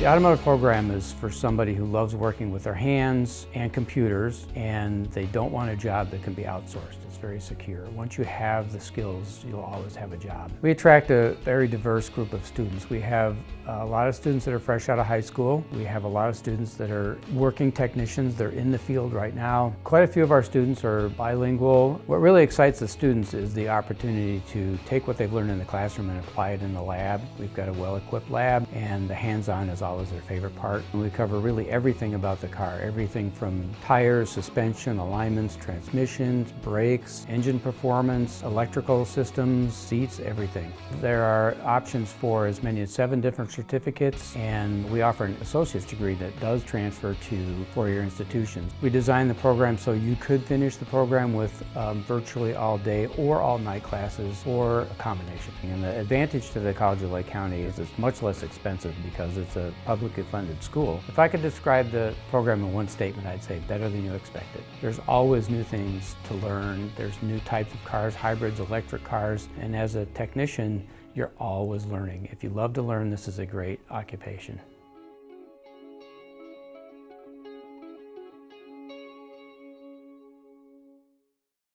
The automotive program is for somebody who loves working with their hands and computers, and they don't want a job that can be outsourced. It's very secure. Once you have the skills, you'll always have a job. We attract a very diverse group of students. We have a lot of students that are fresh out of high school. We have a lot of students that are working technicians. They're in the field right now. Quite a few of our students are bilingual. What really excites the students is the opportunity to take what they've learned in the classroom and apply it in the lab. We've got a well-equipped lab, and the hands-on is always their favorite part. And we cover really everything about the car, everything from tires, suspension, alignments, transmissions, brakes, engine performance, electrical systems, seats, everything. There are options for as many as 7 different certificates, and we offer an associate's degree that does transfer to four-year institutions. We designed the program so you could finish the program with virtually all day or all night classes, or a combination. And the advantage to the College of Lake County is it's much less expensive because it's a publicly funded school. If I could describe the program in one statement, I'd say better than you expected. There's always new things to learn. There's new types of cars, hybrids, electric cars, and as a technician, you're always learning. If you love to learn, this is a great occupation.